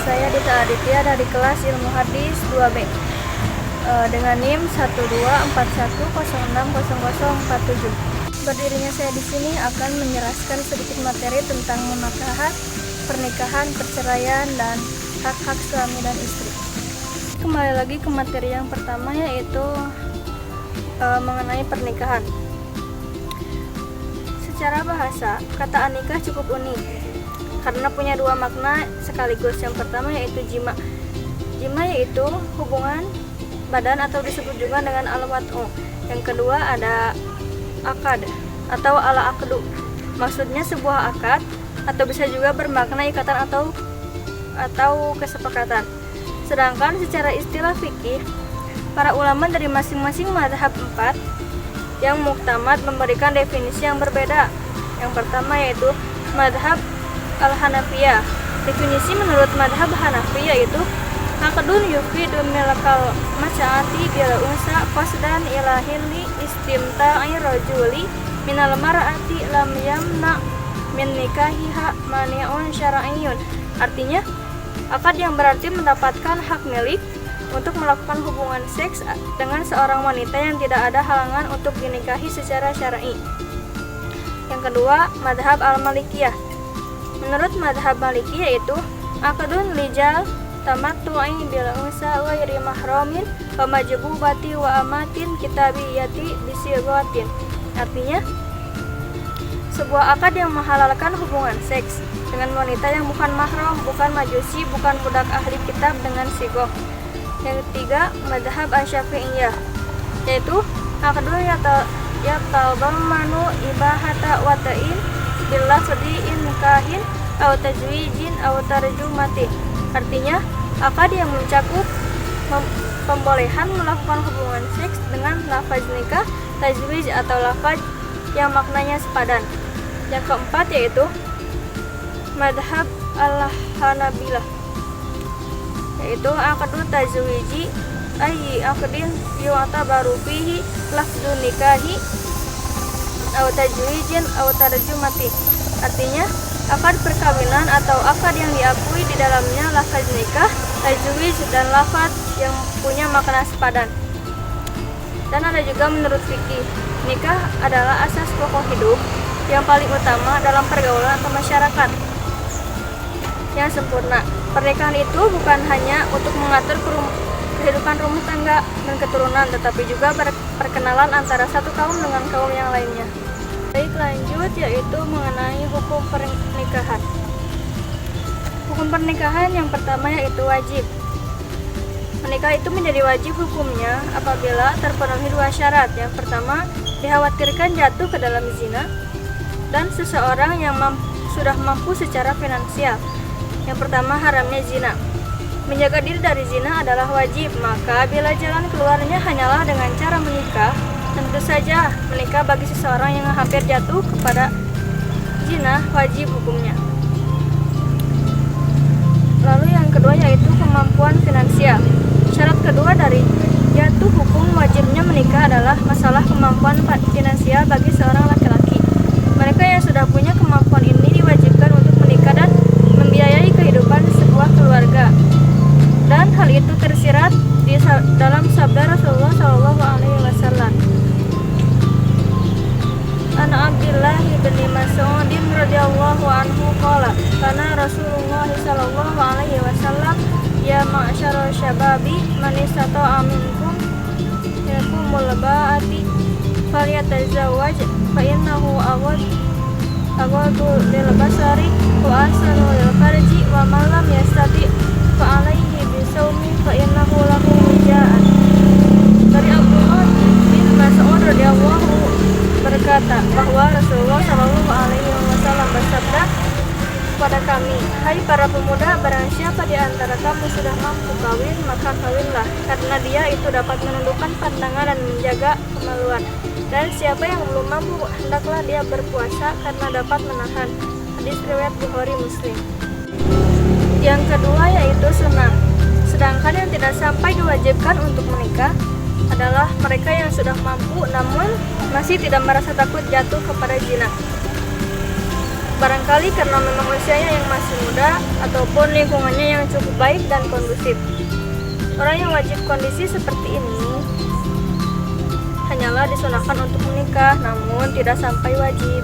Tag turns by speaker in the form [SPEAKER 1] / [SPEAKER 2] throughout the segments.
[SPEAKER 1] saya Dita Aditya dari kelas Ilmu Hadis 2B dengan NIM 12410600047. Berdirinya saya di sini akan menjelaskan sedikit materi tentang munakahat, pernikahan, perceraian, dan hak-hak suami dan istri. Kembali lagi ke materi yang pertama, yaitu mengenai pernikahan. Secara bahasa, kata nikah cukup unik karena punya dua makna sekaligus. Yang pertama yaitu jima. Jima yaitu hubungan badan atau disebut juga dengan al-wat'u. Yang kedua ada akad atau ala-akdu. Maksudnya sebuah akad atau bisa juga bermakna ikatan atau kesepakatan. Sedangkan secara istilah fikih, para ulama dari masing-masing mazhab 4 yang muktamad memberikan definisi yang berbeda. Yang pertama yaitu mazhab al-Hanafiyah. Definisi menurut mazhab Hanafi yaitu aqdun yufidu milkal mas'ati bil unsa qasdan ila hilli istimta'i rajuli minal mar'ati lam yamna min nikahiha mani'un syar'iyyun. Artinya, akad yang berarti mendapatkan hak milik untuk melakukan hubungan seks dengan seorang wanita yang tidak ada halangan untuk dinikahi secara syar'i. Yang kedua, mazhab al-Malikiyah. Menurut mazhab Malikiyah itu aqdun lijal tamattu'i bil unsa ghairi mahramin wa majbubati wa amatin kitabiyati bisighatin. Artinya, sebuah akad yang menghalalkan hubungan seks dengan wanita yang bukan mahram, bukan majusi, bukan budak ahli kitab dengan sigoh. Yang ketiga, mazhab asy-Syafi'iyah, yaitu aqdun yatadammanu ibahata wata'in bil lafzi in nikahin aw tajwijin aw tarjumatin. Artinya, akad yang mencakup pembolehan melakukan hubungan seks dengan lafaz nikah, tajwij atau lafaz yang maknanya sepadan. Yang keempat yaitu mazhab al-Hanabilah, yaitu aqdu tazwiji ayyi aqdin yu'tabaru fihi lafdun nikahi aw tajwijin aw tarjumati. Artinya, akad perkawinan atau akad yang diakui di dalamnya lafaz nikah, tajwij dan lafaz yang punya makna sepadan. Dan ada juga menurut fikih, nikah adalah asas pokok hidup yang paling utama dalam pergaulan atau masyarakat yang sempurna. Pernikahan itu bukan hanya untuk mengatur kehidupan rumah tangga dan keturunan, tetapi juga perkenalan antara satu kaum dengan kaum yang lainnya. Baik, lanjut, yaitu mengenai hukum pernikahan. Hukum pernikahan yang pertama yaitu wajib. Menikah itu menjadi wajib hukumnya apabila terpenuhi dua syarat. Yang pertama, dikhawatirkan jatuh ke dalam zina, dan seseorang yang sudah mampu secara finansial. Yang pertama, haramnya zina. Menjaga diri dari zina adalah wajib, maka bila jalan keluarnya hanyalah dengan cara menikah, tentu saja menikah bagi seseorang yang hampir jatuh kepada zina wajib hukumnya. Lalu yang kedua yaitu kemampuan finansial. Syarat kedua dari jatuh hukum wajibnya menikah adalah masalah kemampuan finansial bagi seorang laki-laki. Mereka yang sudah punya kemampuan ini diwajibkan untuk menikah dan membiayai kehidupan sebuah keluarga. Dan hal itu tersirat di dalam sabda Rasulullah SAW. An Abdullah bin Mas'ud radhiyallahu anhu qala kana Rasulullah sallallahu alaihi wasallam ya ma'syara syababi man istata'a minkum yakumul ba'ati falyatazawwaj fa innahu aghaddu lil basari wa ahsanu lil farji wa man lam yastati fa alaihi bisawmi fa innahu lahu wijaan. Dari Abdullah bin Mas'ud radhiyallahu berkata bahwa Rasulullah Shallallahu Alaihi Wasallam bersabda kepada kami, hai para pemuda, barang siapa di antara kamu sudah mampu kawin, maka kawinlah, karena dia itu dapat menundukkan pandangan dan menjaga kemaluan. Dan siapa yang belum mampu, hendaklah dia berpuasa karena dapat menahan. Hadis riwayat Bukhari Muslim. Yang kedua yaitu sunnah. Sedangkan yang tidak sampai diwajibkan untuk menikah adalah mereka yang sudah mampu namun masih tidak merasa takut jatuh kepada zina. barangkali karena memang usianya yang masih muda ataupun lingkungannya yang cukup baik dan kondusif. Orang yang wajib kondisi seperti ini hanyalah disunahkan untuk menikah, namun tidak sampai wajib,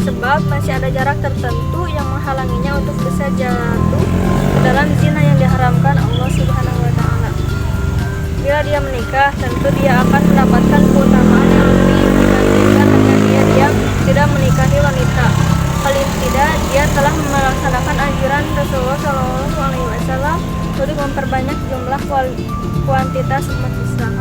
[SPEAKER 1] sebab masih ada jarak tertentu yang menghalanginya untuk bisa jatuh ke dalam zina yang diharamkan Allah Subhanahu wa Ta'ala. Bila dia menikah, tentu dia akan mendapatkan keutamaan yang lebih dibandingkan dengan dia tidak menikahi wanita. Paling tidak, dia telah melaksanakan anjuran Rasulullah SAW untuk memperbanyak jumlah kuantitas umat Islam.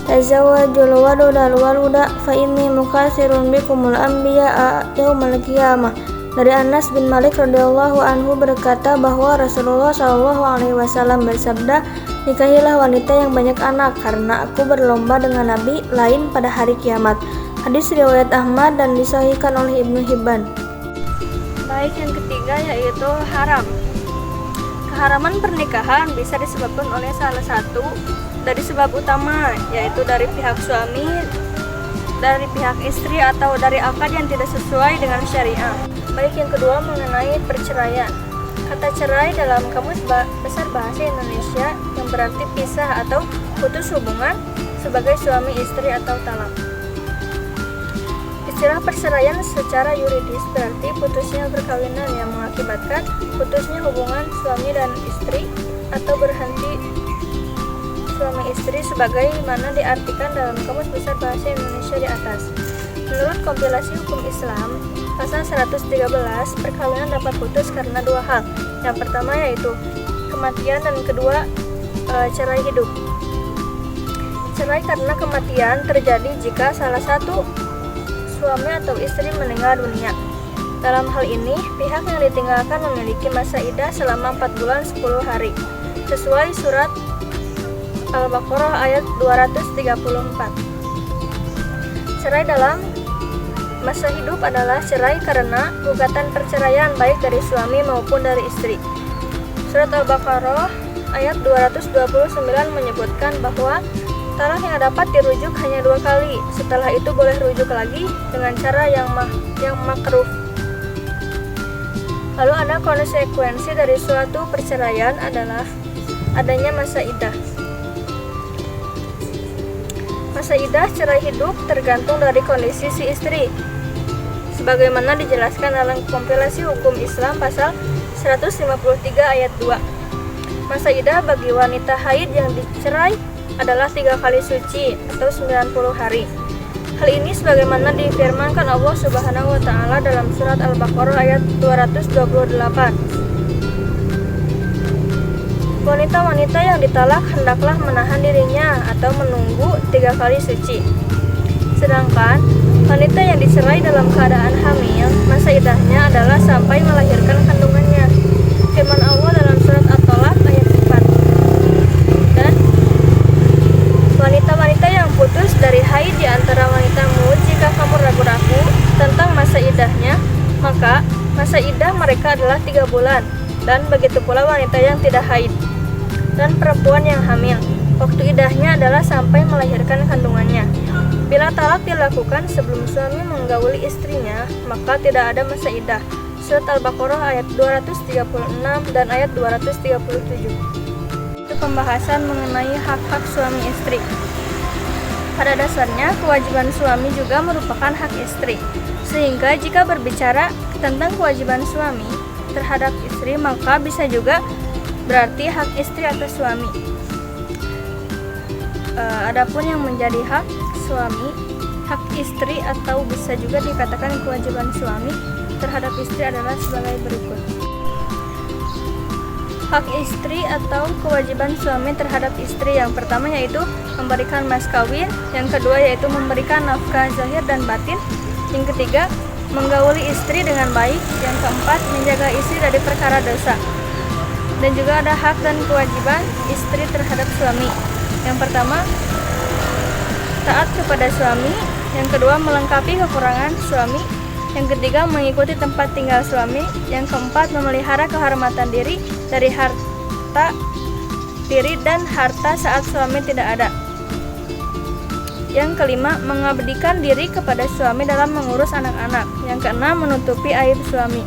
[SPEAKER 2] Tazawwajul wadudal waluda fa inni mukatsirun bikumul anbiya'a yaumal qiyamah. Dari Anas bin Malik radhiyallahu anhu berkata bahwa Rasulullah SAW bersabda, nikahilah wanita yang banyak anak karena aku berlomba dengan nabi lain pada hari kiamat. Hadis riwayat Ahmad dan disahihkan oleh Ibnu Hibban.
[SPEAKER 1] Baik, yang ketiga yaitu haram. Keharaman pernikahan bisa disebabkan oleh salah satu dari sebab utama, yaitu dari pihak suami, dari pihak istri, atau dari akad yang tidak sesuai dengan syariah. Baik, yang kedua mengenai perceraian. Kata cerai dalam Kamus Besar Bahasa Indonesia yang berarti pisah atau putus hubungan sebagai suami istri atau talak. Istilah perceraian secara yuridis berarti putusnya perkawinan yang mengakibatkan putusnya hubungan suami dan istri atau berhenti suami istri sebagaimana diartikan dalam Kamus Besar Bahasa Indonesia di atas. Menurut kompilasi hukum Islam, pasal 113, perkawinan dapat putus karena dua hal. Yang pertama yaitu kematian dan kedua cerai hidup. Cerai karena kematian terjadi jika salah satu suami atau istri meninggal dunia. Dalam hal ini, pihak yang ditinggalkan memiliki masa iddah selama 4 bulan 10 hari, sesuai surat Al-Baqarah ayat 234. Cerai dalam masa hidup adalah cerai karena gugatan perceraian baik dari suami maupun dari istri. Surat Al-Baqarah ayat 229 menyebutkan bahwa talak yang dapat dirujuk hanya 2 kali. Setelah itu boleh rujuk lagi dengan cara yang makruh. Lalu ada konsekuensi dari suatu perceraian adalah adanya masa iddah. Masa iddah cerai hidup tergantung dari kondisi si istri, sebagaimana dijelaskan dalam kompilasi hukum Islam pasal 153 ayat 2. Masa iddah bagi wanita haid yang dicerai adalah 3 kali suci atau 90 hari. Hal ini sebagaimana difirmankan Allah Subhanahu wa Ta'ala dalam surat Al-Baqarah ayat 228. Wanita-wanita yang ditalak hendaklah menahan dirinya atau menunggu 3 kali suci. Sedangkan wanita yang dicerai dalam keadaan hamil, masa iddahnya adalah sampai melahirkan kandungannya. Firman Allah dalam surat At-Tolak ayat 4. Dan wanita-wanita yang putus dari haid di antara wanitamu, jika kamu ragu-ragu tentang masa iddahnya, maka masa iddah mereka adalah 3 bulan. Dan begitu pula wanita yang tidak haid dan perempuan yang hamil, waktu iddahnya adalah sampai melahirkan kandungannya. Bila talak dilakukan sebelum suami menggauli istrinya, maka tidak ada masa iddah. Surat Al-Baqarah ayat 236 dan ayat 237. Itu pembahasan mengenai hak-hak suami istri. Pada dasarnya, kewajiban suami juga merupakan hak istri. Sehingga jika berbicara tentang kewajiban suami terhadap istri, maka bisa juga berarti hak istri atas suami. Adapun yang menjadi hak suami, hak istri atau bisa juga dikatakan kewajiban suami terhadap istri adalah sebagai berikut. Hak istri atau kewajiban suami terhadap istri yang pertama yaitu memberikan mas kawin, yang kedua yaitu memberikan nafkah zahir dan batin, yang ketiga menggauli istri dengan baik, yang keempat menjaga istri dari perkara dosa. Dan juga ada hak dan kewajiban istri terhadap suami. Yang pertama, taat kepada suami. Yang kedua, melengkapi kekurangan suami. Yang ketiga, mengikuti tempat tinggal suami. Yang keempat, memelihara kehormatan diri dari harta diri dan harta saat suami tidak ada. Yang kelima, mengabdikan diri kepada suami dalam mengurus anak-anak. Yang keenam, menutupi aib suami.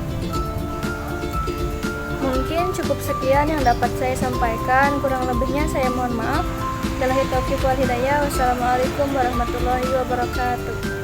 [SPEAKER 1] Mungkin cukup sekian yang dapat saya sampaikan, kurang lebihnya saya mohon maaf. Billahi taufiq wal hidayah. Wassalamualaikum warahmatullahi wabarakatuh.